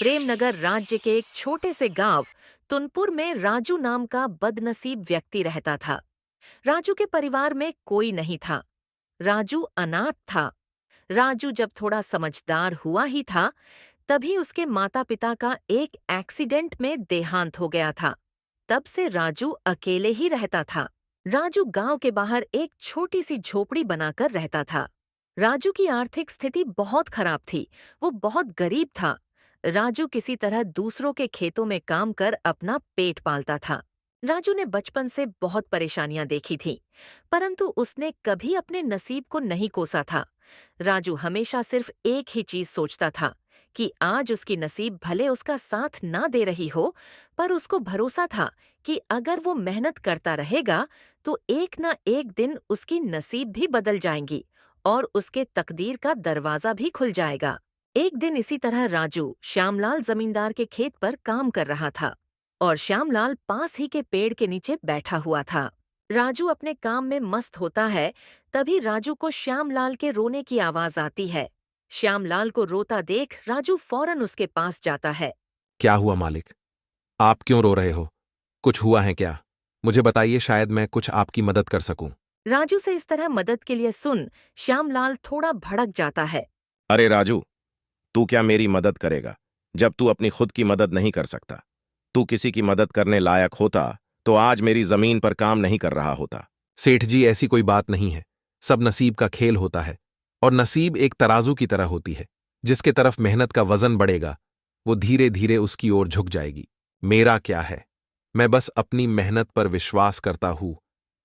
प्रेमनगर राज्य के एक छोटे से गांव तुनपुर में राजू नाम का बदनसीब व्यक्ति रहता था। राजू के परिवार में कोई नहीं था। राजू अनाथ था। राजू जब थोड़ा समझदार हुआ ही था, तभी उसके माता पिता का एक एक्सीडेंट में देहांत हो गया था। तब से राजू अकेले ही रहता था। राजू गांव के बाहर एक छोटी सी झोपड़ी बनाकर रहता था। राजू की आर्थिक स्थिति बहुत खराब थी। वो बहुत गरीब था। राजू किसी तरह दूसरों के खेतों में काम कर अपना पेट पालता था। राजू ने बचपन से बहुत परेशानियां देखी थीं, परंतु उसने कभी अपने नसीब को नहीं कोसा था। राजू हमेशा सिर्फ एक ही चीज सोचता था कि आज उसकी नसीब भले उसका साथ ना दे रही हो, पर उसको भरोसा था कि अगर वो मेहनत करता रहेगा तो एक ना एक दिन उसकी नसीब भी बदल जाएंगी और उसके तकदीर का दरवाजा भी खुल जाएगा। एक दिन इसी तरह राजू श्यामलाल जमींदार के खेत पर काम कर रहा था और श्यामलाल पास ही के पेड़ के नीचे बैठा हुआ था। राजू अपने काम में मस्त होता है, तभी राजू को श्यामलाल के रोने की आवाज आती है। श्यामलाल को रोता देख राजू फौरन उसके पास जाता है। क्या हुआ मालिक? आप क्यों रो रहे हो? कुछ हुआ है क्या? मुझे बताइए, शायद मैं कुछ आपकी मदद कर सकूं। राजू से इस तरह मदद के लिए सुन श्यामलाल थोड़ा भड़क जाता है। अरे राजू, तू क्या मेरी मदद करेगा जब तू अपनी खुद की मदद नहीं कर सकता? तू किसी की मदद करने लायक होता तो आज मेरी जमीन पर काम नहीं कर रहा होता। सेठ जी, ऐसी कोई बात नहीं है। सब नसीब का खेल होता है और नसीब एक तराजू की तरह होती है। जिसके तरफ मेहनत का वजन बढ़ेगा वो धीरे धीरे उसकी ओर झुक जाएगी। मेरा क्या है, मैं बस अपनी मेहनत पर विश्वास करता हूं।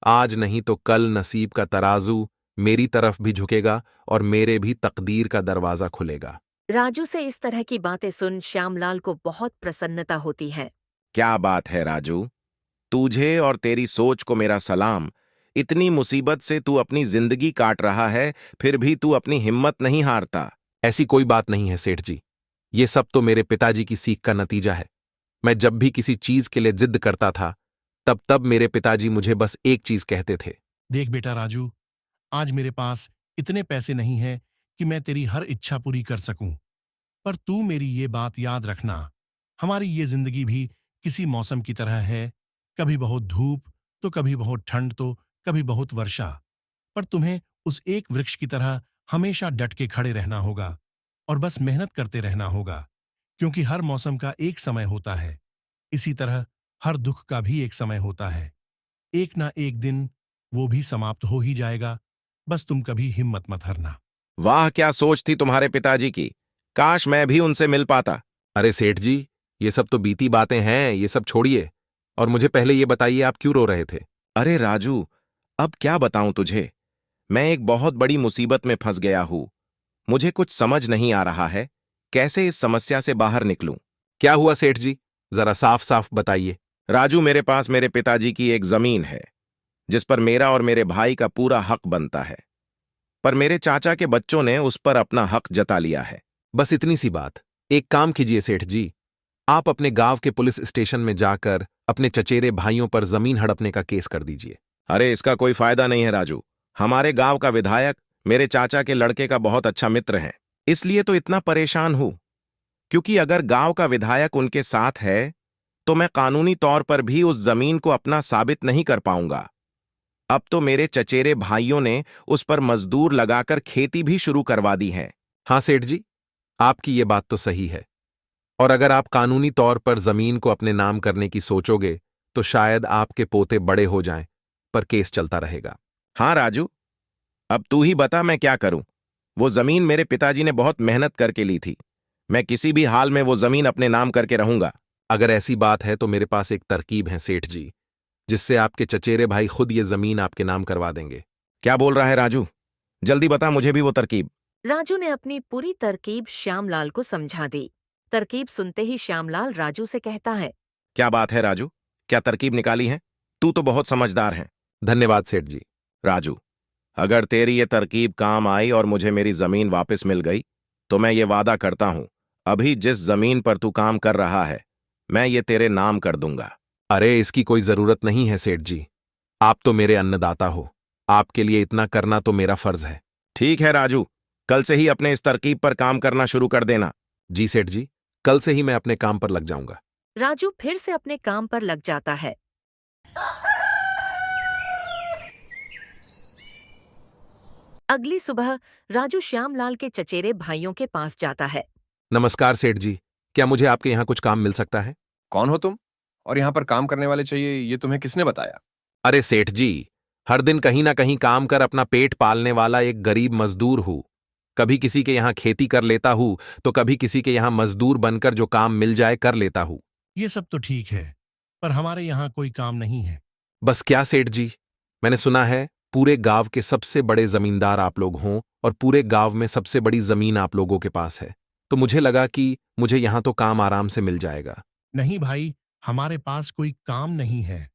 आज नहीं तो कल नसीब का तराजू मेरी तरफ भी झुकेगा और मेरे भी तकदीर का दरवाजा खुलेगा। राजू से इस तरह की बातें सुन श्यामलाल को बहुत प्रसन्नता होती है। क्या बात है राजू, तुझे और तेरी सोच को मेरा सलाम। इतनी मुसीबत से तू अपनी जिंदगी काट रहा है, फिर भी तू अपनी हिम्मत नहीं हारता। ऐसी कोई बात नहीं है सेठ जी। ये सब तो मेरे पिताजी की सीख का नतीजा है। मैं जब भी किसी चीज के लिए जिद करता था, तब तब मेरे पिताजी मुझे बस एक चीज कहते थे। देख बेटा राजू, आज मेरे पास इतने पैसे नहीं हैं कि मैं तेरी हर इच्छा पूरी कर सकूं, पर तू मेरी ये बात याद रखना, हमारी ये जिंदगी भी किसी मौसम की तरह है। कभी बहुत धूप तो कभी बहुत ठंड तो कभी बहुत वर्षा, पर तुम्हें उस एक वृक्ष की तरह हमेशा डट के खड़े रहना होगा और बस मेहनत करते रहना होगा, क्योंकि हर मौसम का एक समय होता है। इसी तरह हर दुख का भी एक समय होता है। एक ना एक दिन वो भी समाप्त हो ही जाएगा। बस तुम कभी हिम्मत मत हारना। वाह, क्या सोच थी तुम्हारे पिताजी की। काश मैं भी उनसे मिल पाता। अरे सेठ जी, ये सब तो बीती बातें हैं, ये सब छोड़िए और मुझे पहले ये बताइए, आप क्यों रो रहे थे? अरे राजू, अब क्या बताऊं तुझे। मैं एक बहुत बड़ी मुसीबत में फंस गया हूं। मुझे कुछ समझ नहीं आ रहा है कैसे इस समस्या से बाहर निकलूं। क्या हुआ सेठ जी, जरा साफ साफ बताइए। राजू, मेरे पास मेरे पिताजी की एक जमीन है जिस पर मेरा और मेरे भाई का पूरा हक बनता है, पर मेरे चाचा के बच्चों ने उस पर अपना हक जता लिया है। बस इतनी सी बात। एक काम कीजिए सेठ जी, आप अपने गांव के पुलिस स्टेशन में जाकर अपने चचेरे भाइयों पर जमीन हड़पने का केस कर दीजिए। अरे इसका कोई फायदा नहीं है राजू। हमारे गांव का विधायक मेरे चाचा के लड़के का बहुत अच्छा मित्र है, इसलिए तो इतना परेशान हूं। क्योंकि अगर गांव का विधायक उनके साथ है तो मैं कानूनी तौर पर भी उस जमीन को अपना साबित नहीं कर पाऊंगा। अब तो मेरे चचेरे भाइयों ने उस पर मजदूर लगाकर खेती भी शुरू करवा दी है। हाँ सेठ जी, आपकी ये बात तो सही है, और अगर आप कानूनी तौर पर जमीन को अपने नाम करने की सोचोगे तो शायद आपके पोते बड़े हो जाएं, पर केस चलता रहेगा। हाँ राजू, अब तू ही बता मैं क्या करूं। वो जमीन मेरे पिताजी ने बहुत मेहनत करके ली थी। मैं किसी भी हाल में वो जमीन अपने नाम करके रहूंगा। अगर ऐसी बात है तो मेरे पास एक तरकीब है सेठ जी, जिससे आपके चचेरे भाई खुद ये जमीन आपके नाम करवा देंगे। क्या बोल रहा है राजू? जल्दी बता मुझे भी वो तरकीब। राजू ने अपनी पूरी तरकीब श्यामलाल को समझा दी। तरकीब सुनते ही श्यामलाल राजू से कहता है। क्या बात है राजू, क्या तरकीब निकाली है? तू तो बहुत समझदार है। धन्यवाद सेठ जी। राजू, अगर तेरी ये तरकीब काम आई और मुझे मेरी जमीन वापस मिल गई तो मैं ये वादा करता हूं, अभी जिस जमीन पर तू काम कर रहा है मैं ये तेरे नाम कर दूंगा। अरे इसकी कोई जरूरत नहीं है सेठ जी, आप तो मेरे अन्नदाता हो। आपके लिए इतना करना तो मेरा फर्ज है। ठीक है राजू, कल से ही अपने इस तरकीब पर काम करना शुरू कर देना। जी सेठ जी, कल से ही मैं अपने काम पर लग जाऊंगा। राजू फिर से अपने काम पर लग जाता है। अगली सुबह राजू श्यामलाल के चचेरे भाइयों के पास जाता है। नमस्कार सेठ जी, क्या मुझे आपके यहाँ कुछ काम मिल सकता है? कौन हो तुम? और यहाँ पर काम करने वाले चाहिए, ये तुम्हें किसने बताया? अरे सेठ जी, हर दिन कहीं ना कहीं काम कर अपना पेट पालने वाला एक गरीब मजदूर हूँ। कभी किसी के यहाँ खेती कर लेता हूँ तो कभी किसी के यहाँ मजदूर बनकर जो काम मिल जाए कर लेता हूँ। ये सब तो ठीक है, पर हमारे यहाँ कोई काम नहीं है। बस क्या सेठ जी, मैंने सुना है पूरे गांव के सबसे बड़े जमींदार आप लोग हों और पूरे गांव में सबसे बड़ी जमीन आप लोगों के पास है, तो मुझे लगा कि मुझे यहाँ तो काम आराम से मिल जाएगा। नहीं भाई, हमारे पास कोई काम नहीं है।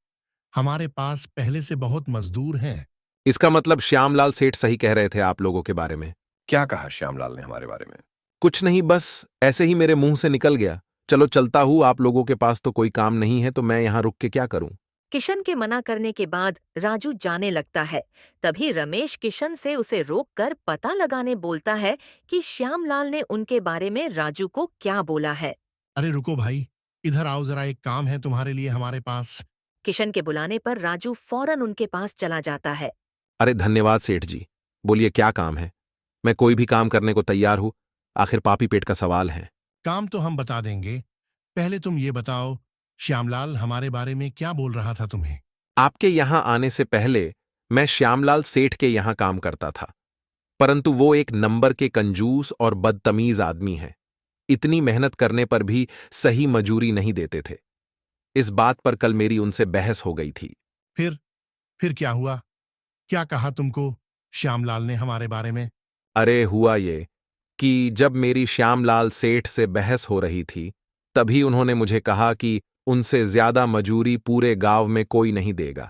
हमारे पास पहले से बहुत मजदूर हैं। इसका मतलब श्यामलाल सेठ सही कह रहे थे आप लोगों के बारे में। क्या कहा श्यामलाल ने हमारे बारे में? कुछ नहीं, बस ऐसे ही मेरे मुंह से निकल गया। चलो चलता हूँ, आप लोगों के पास तो कोई काम नहीं है तो मैं यहाँ रुक के क्या करूँ। किशन के मना करने के बाद राजू जाने लगता है। तभी रमेश किशन से उसे रोककर पता लगाने बोलता है कि श्यामलाल ने उनके बारे में राजू को क्या बोला है। अरे रुको भाई, इधर आओ जरा, एक काम है तुम्हारे लिए हमारे पास। किशन के बुलाने पर राजू फौरन उनके पास चला जाता है। अरे धन्यवाद सेठ जी, बोलिए क्या काम है। मैं कोई भी काम करने को तैयार हूँ, आखिर पापी पेट का सवाल है। काम तो हम बता देंगे, पहले तुम ये बताओ, श्यामलाल हमारे बारे में क्या बोल रहा था तुम्हें? आपके यहाँ आने से पहले मैं श्यामलाल सेठ के यहाँ काम करता था, परंतु वो एक नंबर के कंजूस और बदतमीज आदमी है। इतनी मेहनत करने पर भी सही मजूरी नहीं देते थे। इस बात पर कल मेरी उनसे बहस हो गई थी। फिर क्या हुआ? क्या कहा तुमको श्यामलाल ने हमारे बारे में? अरे हुआ ये कि जब मेरी श्यामलाल सेठ से बहस हो रही थी, तभी उन्होंने मुझे कहा कि उनसे ज्यादा मजूरी पूरे गांव में कोई नहीं देगा।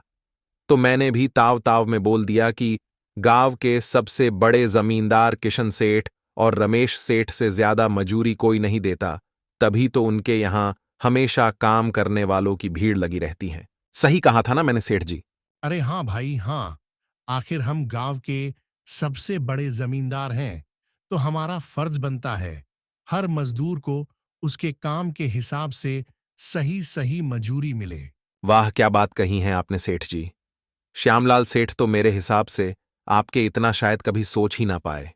तो मैंने भी ताव ताव में बोल दिया कि गांव के सबसे बड़े जमींदार किशन सेठ और रमेश सेठ से ज्यादा मजूरी कोई नहीं देता, तभी तो उनके यहां हमेशा काम करने वालों की भीड़ लगी रहती है। सही कहा था ना मैंने सेठ जी? अरे हाँ भाई हाँ, आखिर हम गांव के सबसे बड़े जमींदार हैं, तो हमारा फर्ज बनता है हर मजदूर को उसके काम के हिसाब से सही सही मजूरी मिले। वाह, क्या बात कही है आपने सेठ जी। श्यामलाल सेठ तो मेरे हिसाब से आपके इतना शायद कभी सोच ही ना पाए।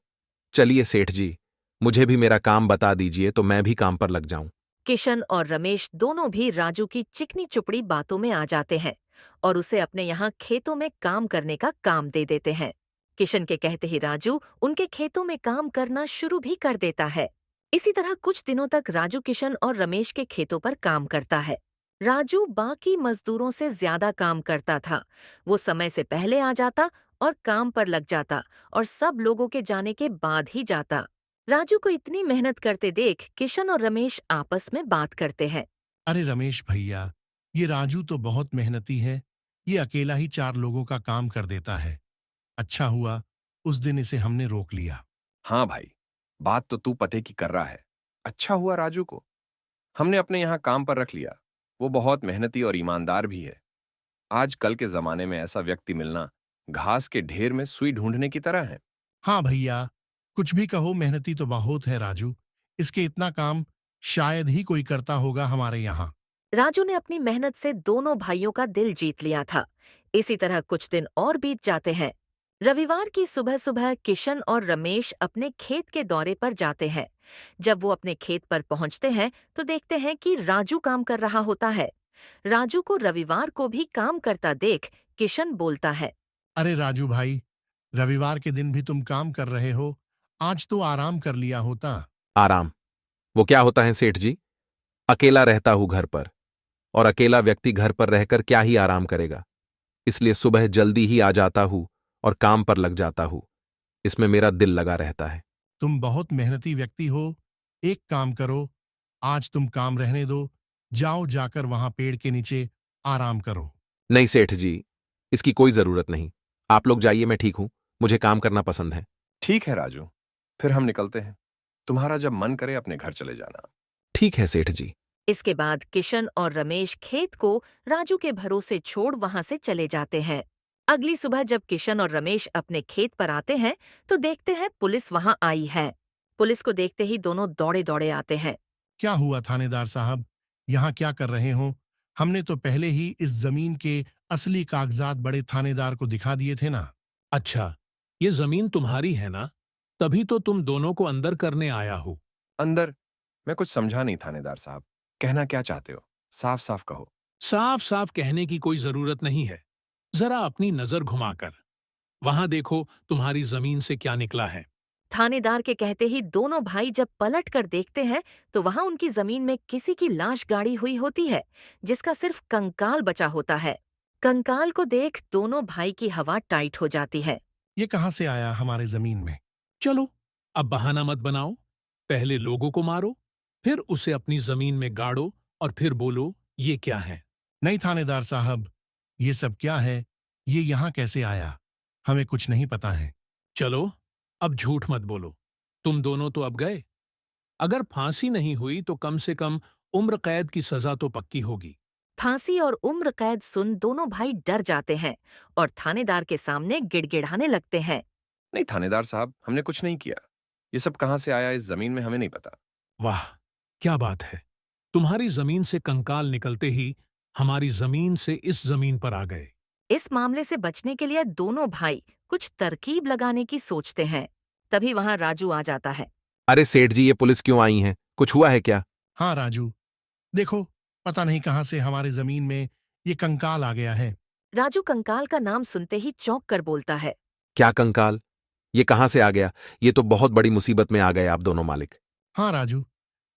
चलिए सेठ जी, मुझे भी मेरा काम बता दीजिए तो मैं भी काम पर लग जाऊं। किशन और रमेश दोनों भी राजू की चिकनी चुपड़ी बातों में आ जाते हैं और उसे अपने यहाँ खेतों में काम करने का काम दे देते हैं। किशन के कहते ही राजू उनके खेतों में काम करना शुरू भी कर देता है। इसी तरह कुछ दिनों तक राजू किशन और रमेश के खेतों पर काम करता है। राजू बाकी मजदूरों से ज्यादा काम करता था। वो समय से पहले आ जाता और काम पर लग जाता और सब लोगों के जाने के बाद ही जाता। राजू को इतनी मेहनत करते देख किशन और रमेश आपस में बात करते हैं। अरे रमेश भैया, ये राजू तो बहुत मेहनती है, ये अकेला ही 4 लोगों का काम कर देता है। अच्छा हुआ उस दिन इसे हमने रोक लिया। हाँ भाई, बात तो तू पते की कर रहा है। अच्छा हुआ राजू को हमने अपने यहाँ काम पर रख लिया। वो बहुत मेहनती और ईमानदार भी है। आजकल के जमाने में ऐसा व्यक्ति मिलना घास के ढेर में सुई ढूंढने की तरह है। हाँ भैया, कुछ भी कहो, मेहनती तो बहुत है राजू। इसके इतना काम शायद ही कोई करता होगा हमारे यहाँ। राजू ने अपनी मेहनत से दोनों भाइयों का दिल जीत लिया था। इसी तरह कुछ दिन और बीत जाते हैं। रविवार की सुबह सुबह किशन और रमेश अपने खेत के दौरे पर जाते हैं। जब वो अपने खेत पर पहुंचते हैं तो देखते हैं कि राजू काम कर रहा होता है। राजू को रविवार को भी काम करता देख किशन बोलता है। अरे राजू भाई, रविवार के दिन भी तुम काम कर रहे हो, आज तो आराम कर लिया होता। आराम? वो क्या होता है सेठ जी? अकेला रहता हूं घर पर, और अकेला व्यक्ति घर पर रहकर क्या ही आराम करेगा। इसलिए सुबह जल्दी ही आ जाता हूं और काम पर लग जाता हूं। इसमें मेरा दिल लगा रहता है। तुम बहुत मेहनती व्यक्ति हो। एक काम करो, आज तुम काम रहने दो, जाओ जाकर वहां पेड़ के नीचे आराम करो। नहीं सेठ जी, इसकी कोई जरूरत नहीं। आप लोग जाइए, मैं ठीक हूं, मुझे काम करना पसंद है। ठीक है राजू, फिर हम निकलते हैं। तुम्हारा जब मन करे अपने घर चले जाना। ठीक है सेठ जी। इसके बाद किशन और रमेश खेत को राजू के भरोसे छोड़ वहां से चले जाते हैं। अगली सुबह जब किशन और रमेश अपने खेत पर आते हैं तो देखते हैं पुलिस वहां आई है। पुलिस को देखते ही दोनों दौड़े दौड़े आते हैं। क्या हुआ थानेदार साहब? यहाँ क्या कर रहे हो? हमने तो पहले ही इस जमीन के असली कागजात बड़े थानेदार को दिखा दिए थे ना। अच्छा, ये जमीन तुम्हारी है ना? तभी तो तुम दोनों को अंदर करने आया हूं। अंदर? मैं कुछ समझा नहीं थानेदार साहब। कहना क्या चाहते हो? साफ साफ कहो। साफ साफ कहने की कोई जरूरत नहीं है। जरा अपनी नजर घुमाकर वहां देखो तुम्हारी जमीन से क्या निकला है। थानेदार के कहते ही दोनों भाई जब पलट कर देखते हैं तो वहां उनकी जमीन में किसी की लाश गाड़ी हुई होती है, जिसका सिर्फ कंकाल बचा होता है। कंकाल को देख दोनों भाई की हवा टाइट हो जाती है। ये कहाँ से आया हमारे जमीन में? चलो, अब बहाना मत बनाओ। पहले लोगों को मारो, फिर उसे अपनी जमीन में गाड़ो और फिर बोलो ये क्या है। नहीं थानेदार साहब, ये सब क्या है? ये यहाँ कैसे आया? हमें कुछ नहीं पता है। चलो, अब झूठ मत बोलो। तुम दोनों तो अब गए। अगर फांसी नहीं हुई तो कम से कम उम्र कैद की सजा तो पक्की होगी। फांसी और उम्र कैद सुन दोनों भाई डर जाते हैं और थानेदार के सामने गिड़गिड़ाने लगते हैं। नहीं थानेदार साहब, हमने कुछ नहीं किया। ये सब कहाँ से आया इस जमीन में हमें नहीं पता। वाह, क्या बात है! तुम्हारी जमीन से कंकाल निकलते ही हमारी जमीन से इस जमीन पर आ गए। इस मामले से बचने के लिए दोनों भाई कुछ तरकीब लगाने की सोचते हैं। तभी वहां राजू आ जाता है। अरे सेठ जी, ये पुलिस क्यों आई है? कुछ हुआ है क्या? हाँ राजू, देखो, पता नहीं कहाँ से हमारे जमीन में ये कंकाल आ गया है। राजू कंकाल का नाम सुनते ही चौंक कर बोलता है। क्या कंकाल? ये कहाँ से आ गया? ये तो बहुत बड़ी मुसीबत में आ गए आप दोनों मालिक। हाँ राजू,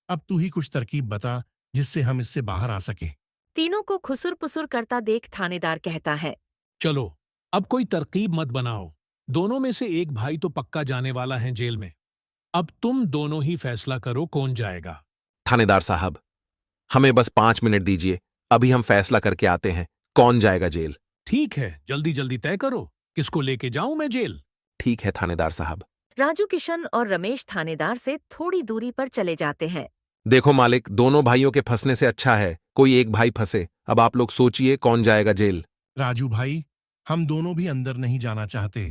अब तू ही कुछ तरकीब बता जिससे हम इससे बाहर आ सके। तीनों को खुसुर पुसुर करता देख थानेदार कहता है। चलो, अब कोई तरकीब मत बनाओ। दोनों में से एक भाई तो पक्का जाने वाला है जेल में। अब तुम दोनों ही फैसला करो कौन जाएगा। थानेदार साहब, हमें बस 5 मिनट दीजिए, अभी हम फैसला करके आते हैं कौन जाएगा जेल। ठीक है, जल्दी जल्दी तय करो, किसको लेके जाऊं मैं जेल। ठीक है थानेदार साहब। राजू, किशन और रमेश थानेदार से थोड़ी दूरी पर चले जाते हैं। देखो मालिक, दोनों भाइयों के फंसने से अच्छा है कोई एक भाई फंसे। अब आप लोग सोचिए कौन जाएगा जेल। राजू भाई, हम दोनों भी अंदर नहीं जाना चाहते।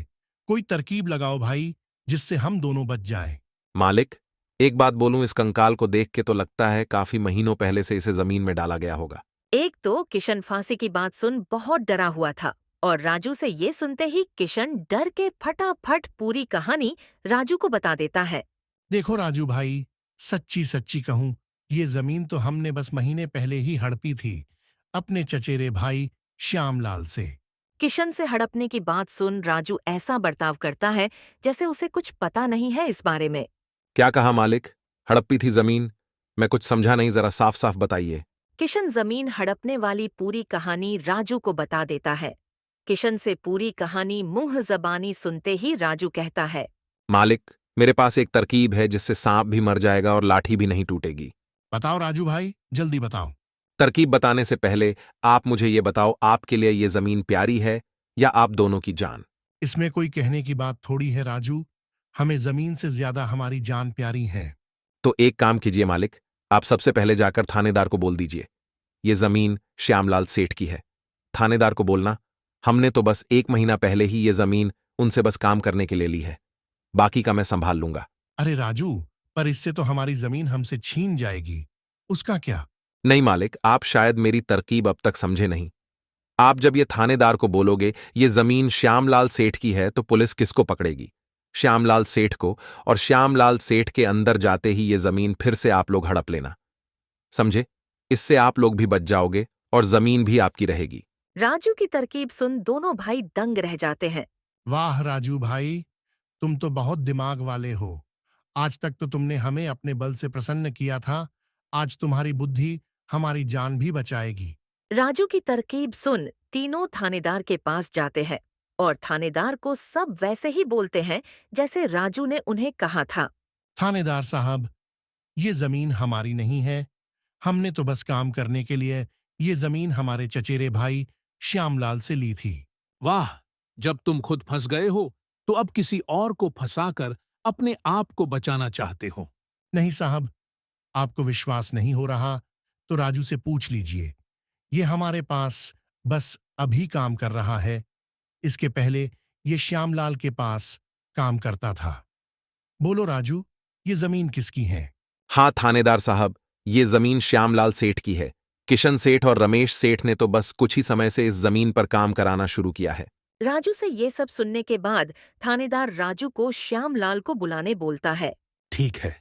कोई तरकीब लगाओ भाई, जिससे हम दोनों बच जाएं। मालिक, एक बात बोलूं, इस कंकाल को देख के तो लगता है काफी महीनों पहले से इसे जमीन में डाला गया होगा। एक तो किशन फांसी की बात सुन बहुत डरा हुआ था और राजू से ये सुनते ही किशन डर के फटाफट पूरी कहानी राजू को बता देता है। देखो राजू भाई, सच्ची सच्ची कहूं, ये जमीन तो हमने बस महीने पहले ही हड़पी थी अपने चचेरे भाई श्यामलाल से। किशन से हड़पने की बात सुन राजू ऐसा बर्ताव करता है जैसे उसे कुछ पता नहीं है इस बारे में। क्या कहा मालिक? हड़प्पी थी जमीन? मैं कुछ समझा नहीं, जरा साफ साफ बताइए। किशन जमीन हड़पने वाली पूरी कहानी राजू को बता देता है। किशन से पूरी कहानी मुंह जबानी सुनते ही राजू कहता है। मालिक, मेरे पास एक तरकीब है जिससे सांप भी मर जाएगा और लाठी भी नहीं टूटेगी। बताओ राजू भाई, जल्दी बताओ। तरकीब बताने से पहले आप मुझे ये बताओ, आपके लिए ये जमीन प्यारी है या आप दोनों की जान? इसमें कोई कहने की बात थोड़ी है राजू, हमें जमीन से ज्यादा हमारी जान प्यारी है। तो एक काम कीजिए मालिक, आप सबसे पहले जाकर थानेदार को बोल दीजिए ये जमीन श्यामलाल सेठ की है। थानेदार को बोलना हमने तो बस 1 महीना पहले ही ये जमीन उनसे बस काम करने के लिए ली है, बाकी का मैं संभाल लूंगा। अरे राजू, पर इससे तो हमारी जमीन हमसे छीन जाएगी, उसका क्या? नहीं मालिक, आप शायद मेरी तरकीब अब तक समझे नहीं। आप जब ये थानेदार को बोलोगे ये जमीन श्यामलाल सेठ की है तो पुलिस किसको पकड़ेगी? श्यामलाल सेठ को। और श्यामलाल सेठ के अंदर जाते ही ये जमीन फिर से आप लोग हड़प लेना, समझे? इससे आप लोग भी बच जाओगे और जमीन भी आपकी रहेगी। राजू की तरकीब सुन दोनों भाई दंग रह जाते हैं। वाह राजू भाई, तुम तो बहुत दिमाग वाले हो। आज तक तो तुमने हमें अपने बल से प्रसन्न किया था, आज तुम्हारी बुद्धि हमारी जान भी बचाएगी। राजू की तरकीब सुन तीनों थानेदार के पास जाते हैं और थानेदार को सब वैसे ही बोलते हैं जैसे राजू ने उन्हें कहा था। थानेदार साहब, ये जमीन हमारी नहीं है, हमने तो बस काम करने के लिए ये जमीन हमारे चचेरे भाई श्यामलाल से ली थी। वाह, जब तुम खुद फंस गए हो तो अब किसी और को फंसाकर अपने आप को बचाना चाहते हो। नहीं साहब, आपको विश्वास नहीं हो रहा तो राजू से पूछ लीजिए। ये हमारे पास बस अभी काम कर रहा है, इसके पहले ये श्यामलाल के पास काम करता था। बोलो राजू, ये जमीन किसकी है? हाँ थानेदार साहब, ये जमीन श्यामलाल सेठ की है। किशन सेठ और रमेश सेठ ने तो बस कुछ ही समय से इस जमीन पर काम कराना शुरू किया है। राजू से ये सब सुनने के बाद थानेदार राजू को श्यामलाल को बुलाने बोलता है। ठीक है,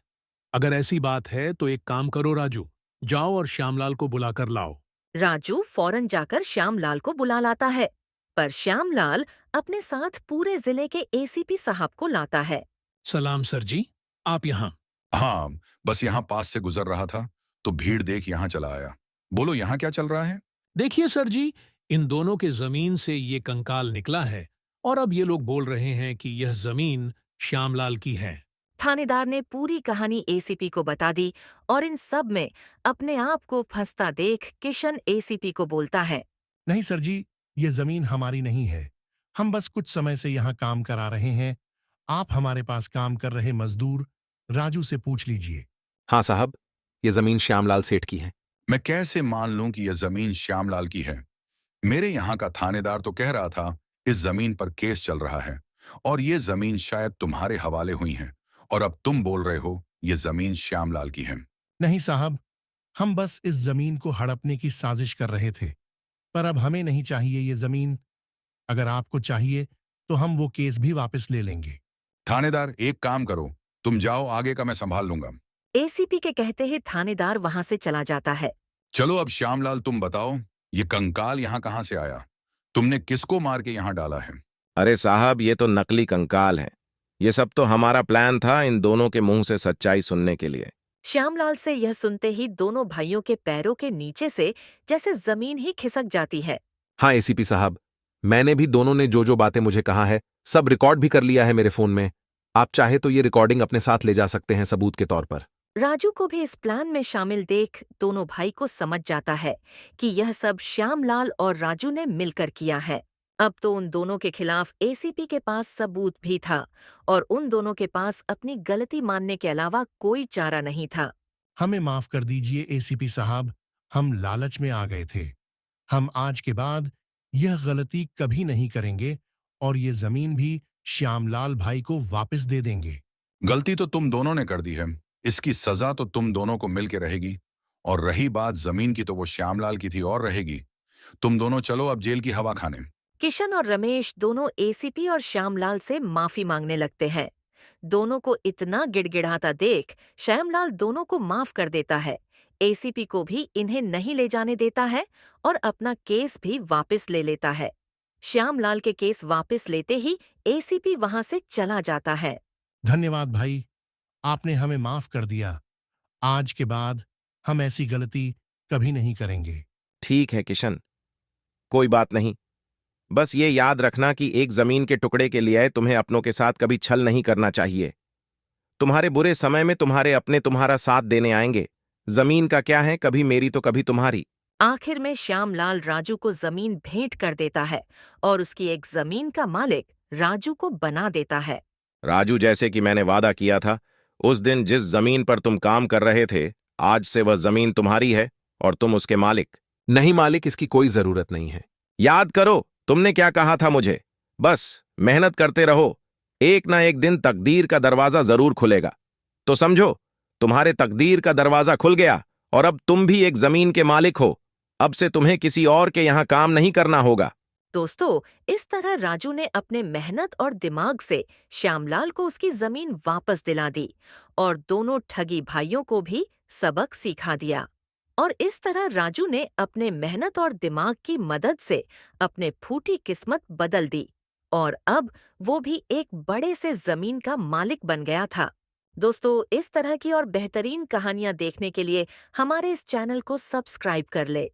अगर ऐसी बात है तो एक काम करो राजू, जाओ और श्यामलाल को बुलाकर लाओ। राजू फौरन जाकर श्यामलाल को बुला लाता है, पर श्यामलाल अपने साथ पूरे जिले के एसीपी साहब को लाता है। सलाम सर जी, आप यहाँ। हाँ, बस यहाँ पास से गुजर रहा था तो भीड़ देख यहाँ चला आया। बोलो यहाँ क्या चल रहा है? देखिए सर जी, इन दोनों के जमीन से ये कंकाल निकला है और अब ये लोग बोल रहे हैं कि यह जमीन श्यामलाल की है। थानेदार ने पूरी कहानी एसीपी को बता दी और इन सब में अपने आप को फंसता देख किशन एसीपी को बोलता है। नहीं सर जी, ये जमीन हमारी नहीं है। हम बस कुछ समय से यहाँ काम करा रहे हैं। आप हमारे पास काम कर रहे मजदूर राजू से पूछ लीजिए। हाँ साहब, ये जमीन श्यामलाल सेठ की है। मैं कैसे मान लूं कि यह जमीन श्यामलाल की है? मेरे यहाँ का थानेदार तो कह रहा था इस जमीन पर केस चल रहा है और ये जमीन शायद तुम्हारे हवाले हुई है, और अब तुम बोल रहे हो ये जमीन श्यामलाल की है। नहीं साहब, हम बस इस जमीन को हड़पने की साजिश कर रहे थे, पर अब हमें नहीं चाहिए ये जमीन। अगर आपको चाहिए तो हम वो केस भी वापस ले लेंगे। थानेदार, एक काम करो, तुम जाओ, आगे का मैं संभाल लूंगा। एसीपी के कहते ही थानेदार वहां से चला जाता है। चलो अब श्यामलाल तुम बताओ, ये कंकाल यहाँ कहाँ से आया? तुमने किसको मार के यहाँ डाला है? अरे साहब, ये तो नकली कंकाल है। ये सब तो हमारा प्लान था इन दोनों के मुंह से सच्चाई सुनने के लिए। श्यामलाल से यह सुनते ही दोनों भाइयों के पैरों के नीचे से जैसे जमीन ही खिसक जाती है। हाँ एसीपी साहब, मैंने भी दोनों ने जो जो बातें मुझे कहा है सब रिकॉर्ड भी कर लिया है मेरे फोन में। आप चाहे तो ये रिकॉर्डिंग अपने साथ ले जा सकते हैं सबूत के तौर पर। राजू को भी इस प्लान में शामिल देख दोनों भाई को समझ जाता है कि यह सब श्यामलाल और राजू ने मिलकर किया है। अब तो उन दोनों के खिलाफ एसीपी के पास सबूत भी था और उन दोनों के पास अपनी गलती मानने के अलावा कोई चारा नहीं था। हमें माफ कर दीजिए एसीपी साहब, हम लालच में आ गए थे। हम आज के बाद यह गलती कभी नहीं करेंगे और ये जमीन भी श्यामलाल भाई को वापस दे देंगे। गलती तो तुम दोनों ने कर दी है, इसकी सजा तो तुम दोनों को मिलके रहेगी। और रही बात जमीन की, तो वो श्यामलाल की थी और रहेगी। तुम दोनों चलो अब जेल की हवा खाने। किशन और रमेश दोनों एसीपी और श्यामलाल से माफी मांगने लगते हैं। दोनों को इतना गिड़गिड़ाता देख श्यामलाल दोनों को माफ कर देता है। एसीपी को भी इन्हें नहीं ले जाने देता है और अपना केस भी वापस ले लेता है। श्यामलाल के केस वापस लेते ही एसीपी वहां से चला जाता है। धन्यवाद भाई, आपने हमें माफ कर दिया। आज के बाद हम ऐसी गलती कभी नहीं करेंगे। ठीक है किशन, कोई बात नहीं। बस ये याद रखना कि एक जमीन के टुकड़े के लिए तुम्हें अपनों के साथ कभी छल नहीं करना चाहिए। तुम्हारे बुरे समय में तुम्हारे अपने तुम्हारा साथ देने आएंगे। जमीन का क्या है, कभी मेरी तो कभी तुम्हारी। आखिर में श्यामलाल राजू को जमीन भेंट कर देता है और उसकी एक जमीन का मालिक राजू को बना देता है। राजू, जैसे कि मैंने वादा किया था, उस दिन जिस जमीन पर तुम काम कर रहे थे, आज से वह जमीन तुम्हारी है और तुम उसके मालिक। नहीं मालिक, इसकी कोई जरूरत नहीं है। याद करो तुमने क्या कहा था मुझे। बस मेहनत करते रहो, एक ना एक दिन तकदीर का दरवाजा जरूर खुलेगा। तो समझो, तुम्हारे तकदीर का दरवाजा खुल गया और अब तुम भी एक जमीन के मालिक हो। अब से तुम्हें किसी और के यहां काम नहीं करना होगा। दोस्तों, इस तरह राजू ने अपने मेहनत और दिमाग से श्यामलाल को उसकी जमीन वापस दिला दी और दोनों ठगी भाइयों को भी सबक सिखा दिया। और इस तरह राजू ने अपने मेहनत और दिमाग की मदद से अपने फूटी किस्मत बदल दी और अब वो भी एक बड़े से जमीन का मालिक बन गया था। दोस्तों, इस तरह की और बेहतरीन कहानियां देखने के लिए हमारे इस चैनल को सब्सक्राइब कर ले।